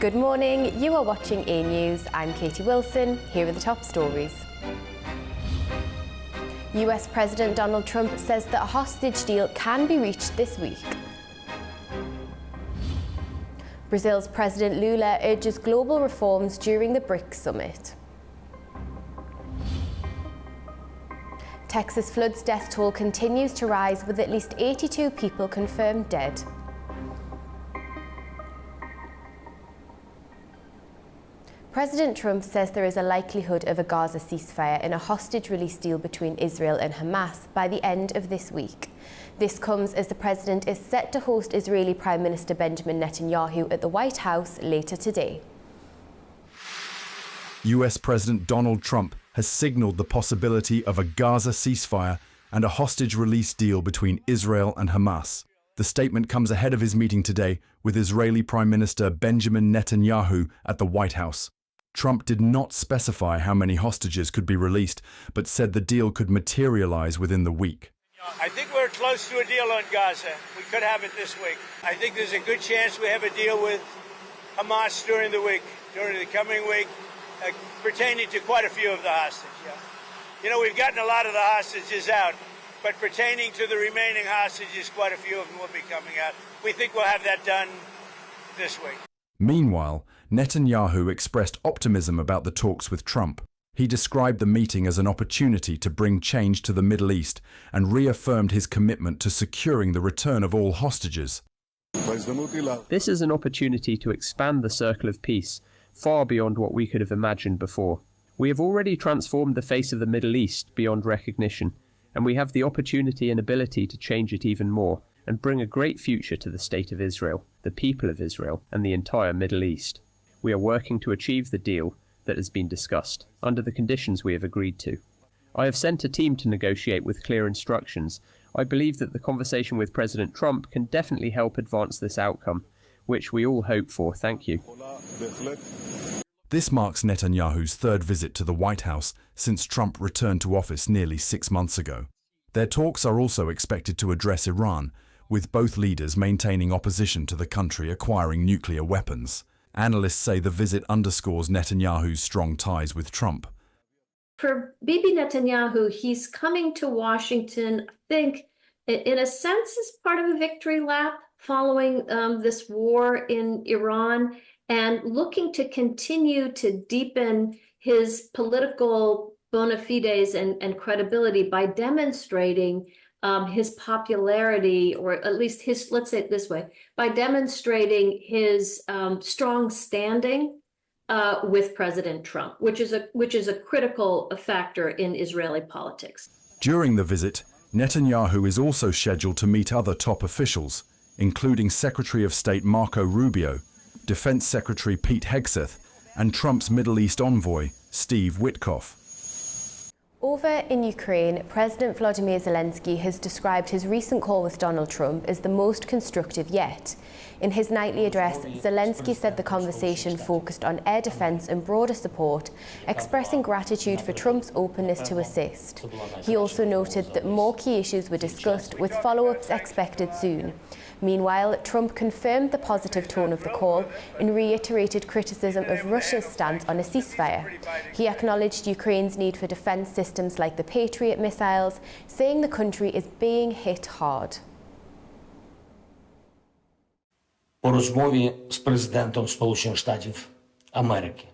Good morning, you are watching A News. I'm Katie Wilson. Here are the top stories. US President Donald Trump says that a hostage deal can be reached this week. Brazil's President Lula urges global reforms during the BRICS summit. Texas flood's death toll continues to rise, with at least 82 people confirmed dead. President Trump says there is a likelihood of a Gaza ceasefire and a hostage release deal between Israel and Hamas by the end of this week. This comes as the president is set to host Israeli Prime Minister Benjamin Netanyahu at the White House later today. US President Donald Trump has signaled the possibility of a Gaza ceasefire and a hostage release deal between Israel and Hamas. The statement comes ahead of his meeting today with Israeli Prime Minister Benjamin Netanyahu at the White House. Trump did not specify how many hostages could be released, but said the deal could materialize within the week. I think we're close to a deal on Gaza. We could have it this week. I think there's a good chance we have a deal with Hamas during the week, during the coming week, pertaining to quite a few of the hostages. You know, we've gotten a lot of the hostages out, but pertaining to the remaining hostages, quite a few of them will be coming out. We think we'll have that done this week. Meanwhile, Netanyahu expressed optimism about the talks with Trump. He described the meeting as an opportunity to bring change to the Middle East and reaffirmed his commitment to securing the return of all hostages. This is an opportunity to expand the circle of peace far beyond what we could have imagined before. We have already transformed the face of the Middle East beyond recognition, and we have the opportunity and ability to change it even more and bring a great future to the state of Israel, the people of Israel, and the entire Middle East. We are working to achieve the deal that has been discussed, under the conditions we have agreed to. I have sent a team to negotiate with clear instructions. I believe that the conversation with President Trump can definitely help advance this outcome, which we all hope for. Thank you. This marks Netanyahu's third visit to the White House since Trump returned to office nearly 6 months ago. Their talks are also expected to address Iran, with both leaders maintaining opposition to the country acquiring nuclear weapons. Analysts say the visit underscores Netanyahu's strong ties with Trump. For Bibi Netanyahu, he's coming to Washington, I think, in a sense, as part of a victory lap following this war in Iran, and looking to continue to deepen his political bona fides and credibility by demonstrating his popularity, or at least his, let's say it this way, by demonstrating his strong standing with President Trump, which is a critical factor in Israeli politics. During the visit, Netanyahu is also scheduled to meet other top officials, including Secretary of State Marco Rubio, Defense Secretary Pete Hegseth, and Trump's Middle East envoy, Steve Witkoff. Over in Ukraine, President Volodymyr Zelenskyy has described his recent call with Donald Trump as the most constructive yet. In his nightly address, Zelenskyy said the conversation focused on air defense and broader support, expressing gratitude for Trump's openness to assist. He also noted that more key issues were discussed, with follow-ups expected soon. Meanwhile, Trump confirmed the positive tone of the call and reiterated criticism of Russia's stance on a ceasefire. He acknowledged Ukraine's need for defense systems like the Patriot missiles, saying the country is being hit hard. По розмові з президентом Сполучених Штатів Америки.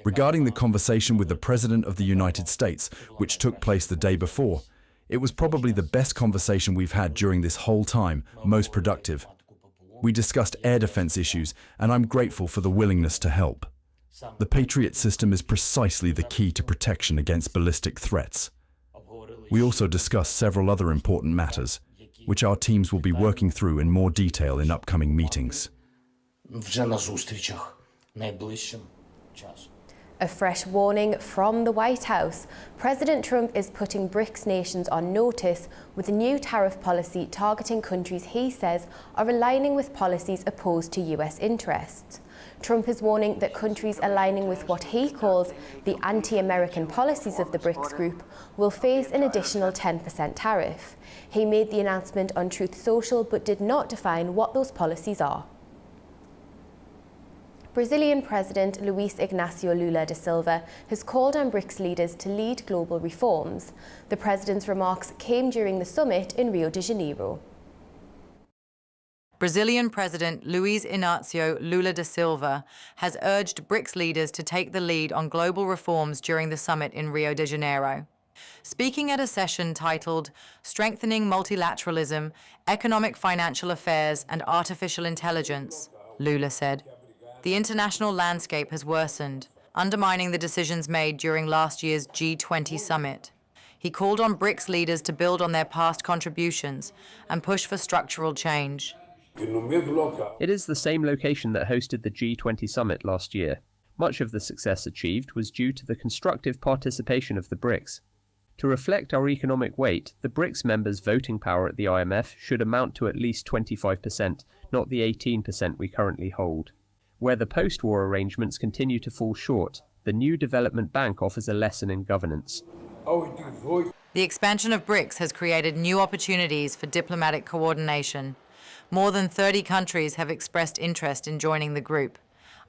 Regarding the conversation with the President of the United States, which took place the day before, it was probably the best conversation we've had during this whole time, most productive. We discussed air defense issues, and I'm grateful for the willingness to help. The Patriot system is precisely the key to protection against ballistic threats. We also discussed several other important matters, which our teams will be working through in more detail in upcoming meetings. Вже на зустрічах найближчим часом. A fresh warning from the White House. President Trump is putting BRICS nations on notice with a new tariff policy targeting countries he says are aligning with policies opposed to US interests. Trump is warning that countries aligning with what he calls the anti-American policies of the BRICS group will face an additional 10% tariff. He made the announcement on Truth Social but did not define what those policies are. Brazilian President Luiz Inácio Lula da Silva has called on BRICS leaders to lead global reforms. The president's remarks came during the summit in Rio de Janeiro. Brazilian President Luiz Inácio Lula da Silva has urged BRICS leaders to take the lead on global reforms during the summit in Rio de Janeiro. Speaking at a session titled Strengthening Multilateralism, Economic Financial Affairs and Artificial Intelligence, Lula said, "The international landscape has worsened, undermining the decisions made during last year's G20 summit." He called on BRICS leaders to build on their past contributions and push for structural change. It is the same location that hosted the G20 summit last year. Much of the success achieved was due to the constructive participation of the BRICS. To reflect our economic weight, the BRICS members' voting power at the IMF should amount to at least 25%, not the 18% we currently hold. Where the post-war arrangements continue to fall short, the new development bank offers a lesson in governance. The expansion of BRICS has created new opportunities for diplomatic coordination. More than 30 countries have expressed interest in joining the group,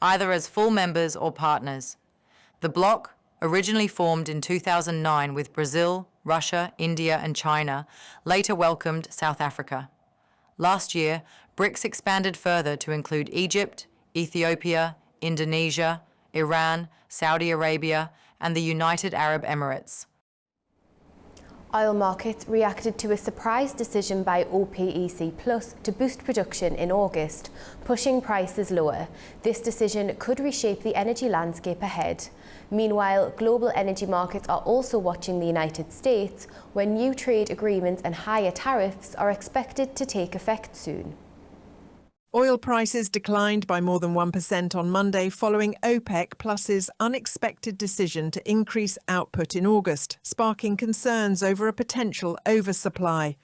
either as full members or partners. The bloc, originally formed in 2009 with Brazil, Russia, India, and China, later welcomed South Africa. Last year, BRICS expanded further to include Egypt, Ethiopia, Indonesia, Iran, Saudi Arabia, and the United Arab Emirates. Oil markets reacted to a surprise decision by OPEC Plus to boost production in August, pushing prices lower. This decision could reshape the energy landscape ahead. Meanwhile, global energy markets are also watching the United States, where new trade agreements and higher tariffs are expected to take effect soon. Oil prices declined by more than 1% on Monday following OPEC Plus's unexpected decision to increase output in August, sparking concerns over a potential oversupply.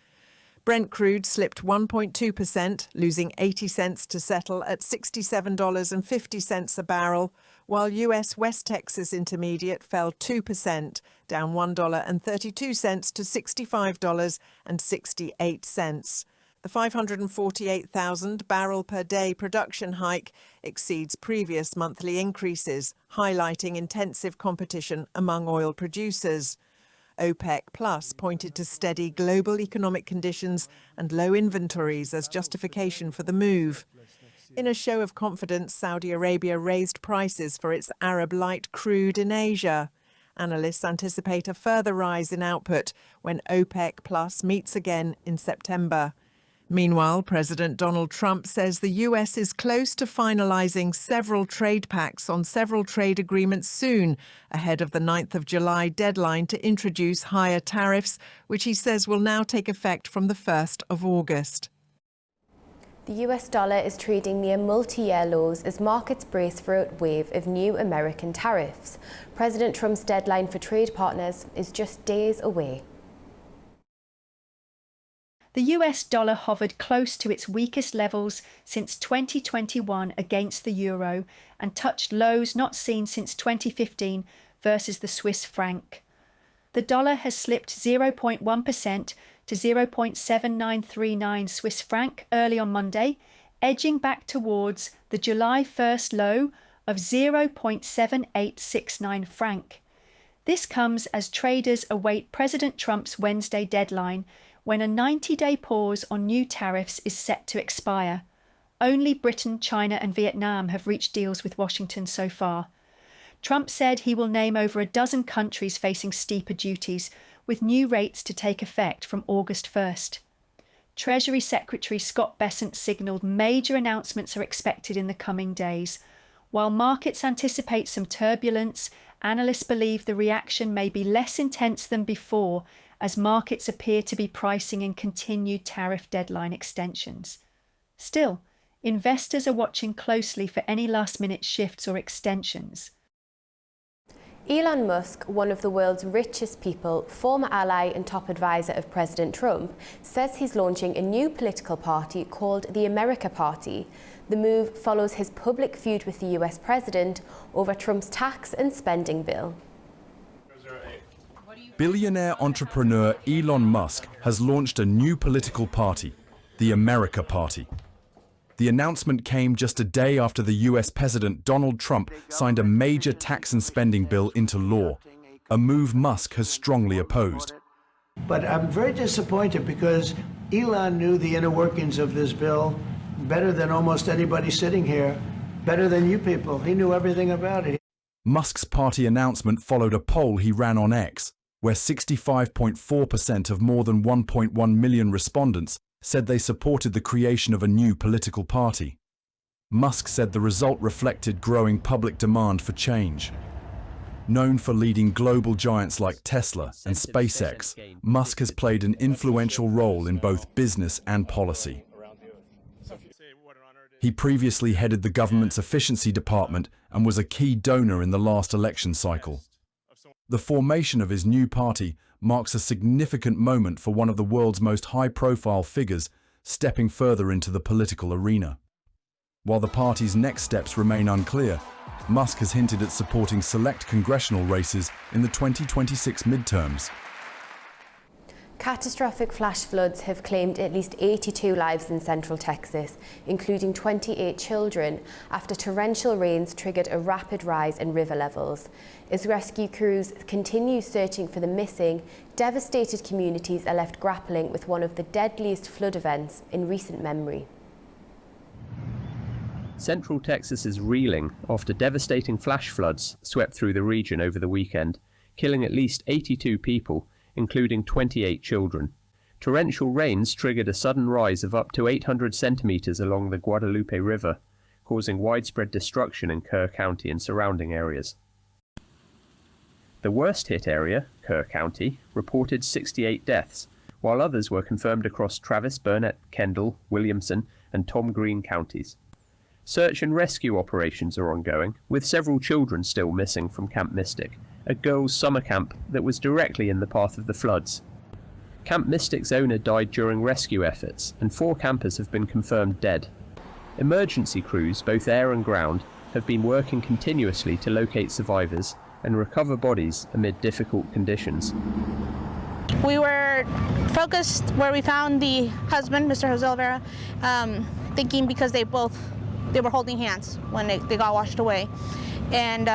Brent crude slipped 1.2%, losing 80 cents to settle at $67.50 a barrel, while US West Texas Intermediate fell 2%, down $1.32 to $65.68. The 548,000 barrel per day production hike exceeds previous monthly increases, highlighting intensive competition among oil producers. OPEC Plus pointed to steady global economic conditions and low inventories as justification for the move. In a show of confidence, Saudi Arabia raised prices for its Arab light crude in Asia. Analysts anticipate a further rise in output when OPEC Plus meets again in September. Meanwhile, President Donald Trump says the US is close to finalizing several trade pacts on several trade agreements soon, ahead of the 9th of July deadline to introduce higher tariffs, which he says will now take effect from the 1st of August. The US dollar is trading near multi-year lows as markets brace for a wave of new American tariffs. President Trump's deadline for trade partners is just days away. The US dollar hovered close to its weakest levels since 2021 against the euro and touched lows not seen since 2015 versus the Swiss franc. The dollar has slipped 0.1% to 0.7939 Swiss franc early on Monday, edging back towards the July 1st low of 0.7869 franc. This comes as traders await President Trump's Wednesday deadline, when a 90-day pause on new tariffs is set to expire. Only Britain, China and Vietnam have reached deals with Washington so far. Trump said he will name over a dozen countries facing steeper duties, with new rates to take effect from August 1st. Treasury Secretary Scott Bessent signalled major announcements are expected in the coming days. While markets anticipate some turbulence, analysts believe the reaction may be less intense than before, as markets appear to be pricing in continued tariff deadline extensions. Still, investors are watching closely for any last-minute shifts or extensions. Elon Musk, one of the world's richest people, former ally and top advisor of President Trump, says he's launching a new political party called the America Party. The move follows his public feud with the US president over Trump's tax and spending bill. Billionaire entrepreneur Elon Musk has launched a new political party, the America Party. The announcement came just a day after the US President Donald Trump signed a major tax and spending bill into law, a move Musk has strongly opposed. But I'm very disappointed because Elon knew the inner workings of this bill better than almost anybody sitting here, better than you people. He knew everything about it. Musk's party announcement followed a poll he ran on X, where 65.4% of more than 1.1 million respondents said they supported the creation of a new political party. Musk said the result reflected growing public demand for change. Known for leading global giants like Tesla and SpaceX, Musk has played an influential role in both business and policy. He previously headed the government's efficiency department and was a key donor in the last election cycle. The formation of his new party marks a significant moment for one of the world's most high-profile figures stepping further into the political arena. While the party's next steps remain unclear, Musk has hinted at supporting select congressional races in the 2026 midterms. Catastrophic flash floods have claimed at least 82 lives in central Texas, including 28 children, after torrential rains triggered a rapid rise in river levels. As rescue crews continue searching for the missing, devastated communities are left grappling with one of the deadliest flood events in recent memory. Central Texas is reeling after devastating flash floods swept through the region over the weekend, killing at least 82 people, including 28 children. Torrential rains triggered a sudden rise of up to 800 centimeters along the Guadalupe River, causing widespread destruction in Kerr County and surrounding areas. The worst-hit area, Kerr County, reported 68 deaths, while others were confirmed across Travis, Burnett, Kendall, Williamson, and Tom Green counties. Search and rescue operations are ongoing, with several children still missing from Camp Mystic, a girls' summer camp that was directly in the path of the floods. Camp Mystic's owner died during rescue efforts, and 4 campers have been confirmed dead. Emergency crews, both air and ground, have been working continuously to locate survivors and recover bodies amid difficult conditions. We were focused where we found the husband, Mr. Jose Olvera, thinking because they were holding hands when they got washed away. And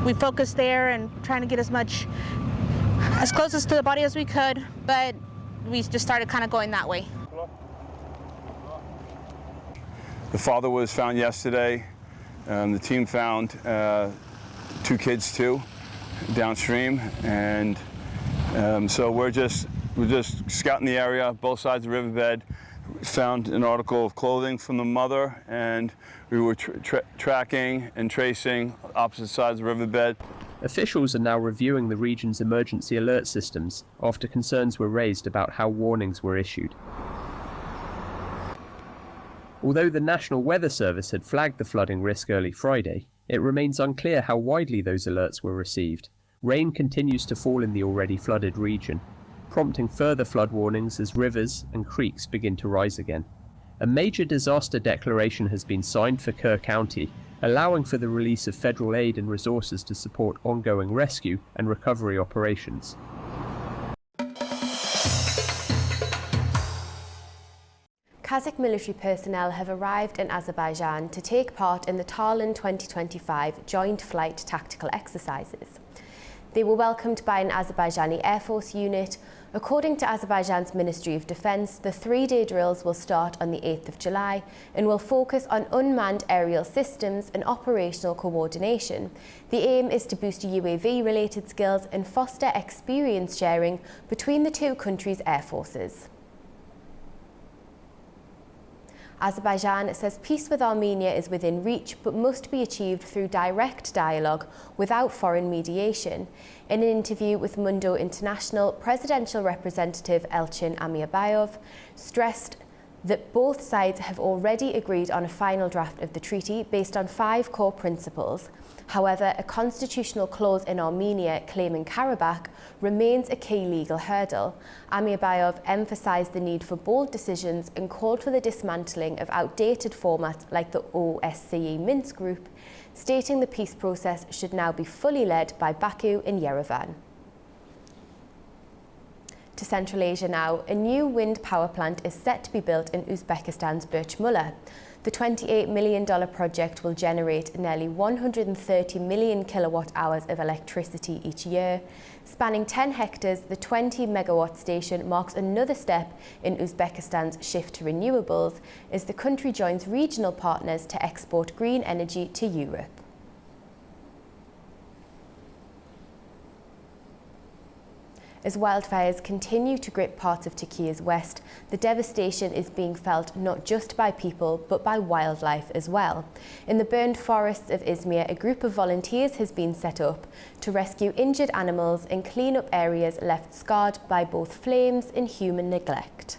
we focused there and trying to get as closest to the body as we could, but we just started kind of going that way. The father was found yesterday. The team found 2 kids too, downstream, and so we're just scouting the area, both sides of the riverbed. Found an article of clothing from the mother, and we were tracking and tracing opposite sides of the riverbed. Officials are now reviewing the region's emergency alert systems after concerns were raised about how warnings were issued. Although the National Weather Service had flagged the flooding risk early Friday, it remains unclear how widely those alerts were received. Rain continues to fall in the already flooded region, prompting further flood warnings as rivers and creeks begin to rise again. A major disaster declaration has been signed for Kerr County, allowing for the release of federal aid and resources to support ongoing rescue and recovery operations. Kazakh military personnel have arrived in Azerbaijan to take part in the Tallinn 2025 Joint Flight Tactical Exercises. They were welcomed by an Azerbaijani Air Force unit. According to Azerbaijan's Ministry of Defense, the 3-day drills will start on the 8th of July and will focus on unmanned aerial systems and operational coordination. The aim is to boost UAV-related skills and foster experience sharing between the 2 countries' air forces. Azerbaijan says peace with Armenia is within reach but must be achieved through direct dialogue without foreign mediation. In an interview with Mundo International, Presidential Representative Elchin Amiabayov stressed that both sides have already agreed on a final draft of the treaty based on 5 core principles. However, a constitutional clause in Armenia claiming Karabakh remains a key legal hurdle. Amiabayov emphasised the need for bold decisions and called for the dismantling of outdated formats like the OSCE Minsk Group, stating the peace process should now be fully led by Baku and Yerevan. To to Central Asia now. A new wind power plant is set to be built in Uzbekistan's Birchmula. The $28 million project will generate nearly 130 million kilowatt hours of electricity each year. Spanning 10 hectares, the 20-megawatt station marks another step in Uzbekistan's shift to renewables as the country joins regional partners to export green energy to Europe. As wildfires continue to grip parts of Turkey's west, the devastation is being felt not just by people, but by wildlife as well. In the burned forests of Izmir, a group of volunteers has been set up to rescue injured animals and clean up areas left scarred by both flames and human neglect.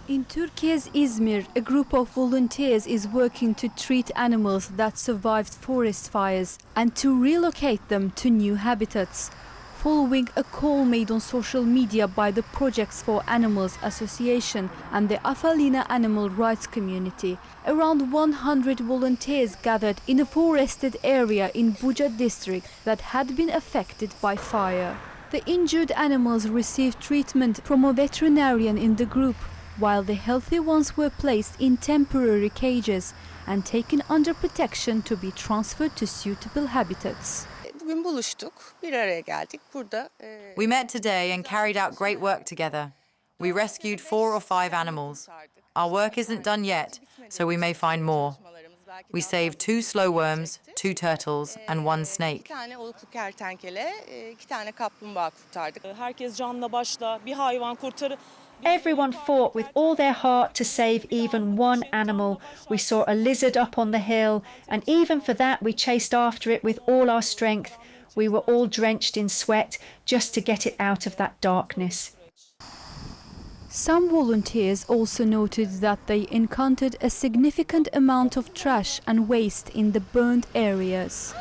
In Turkey's Izmir, a group of volunteers is working to treat animals that survived forest fires and to relocate them to new habitats. Following a call made on social media by the Projects for Animals Association and the Afalina animal rights community, around 100 volunteers gathered in a forested area in Buca district that had been affected by fire. The injured animals received treatment from a veterinarian in the group, while the healthy ones were placed in temporary cages and taken under protection to be transferred to suitable habitats. We met today and carried out great work together. We rescued 4 or 5 animals. Our work isn't done yet, so we may find more. We saved 2 slow worms, 2 turtles, and 1 snake. Everyone fought with all their heart to save even one animal. We saw a lizard up on the hill, and even for that we chased after it with all our strength. We were all drenched in sweat just to get it out of that darkness. Some volunteers also noted that they encountered a significant amount of trash and waste in the burned areas.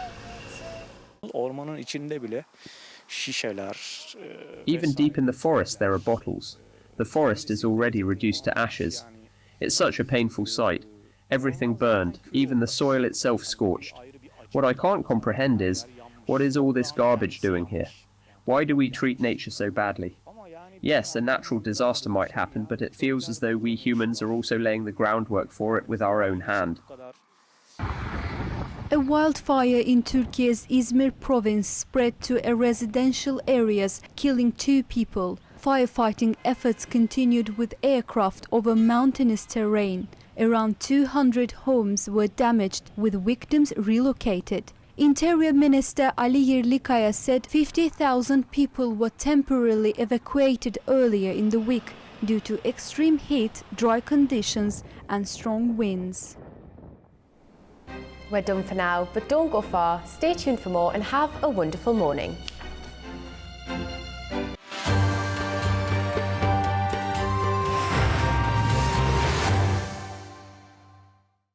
Even deep in the forest there are bottles. The forest is already reduced to ashes. It's such a painful sight. Everything burned, even the soil itself scorched. What I can't comprehend is, what is all this garbage doing here? Why do we treat nature so badly? Yes, a natural disaster might happen, but it feels as though we humans are also laying the groundwork for it with our own hand. A wildfire in Turkey's Izmir province spread to residential areas, killing 2 people. Firefighting efforts continued with aircraft over mountainous terrain. Around 200 homes were damaged, with victims relocated. Interior Minister Ali Yerlikaya said 50,000 people were temporarily evacuated earlier in the week due to extreme heat, dry conditions and strong winds. We're done for now, but don't go far. Stay tuned for more and have a wonderful morning.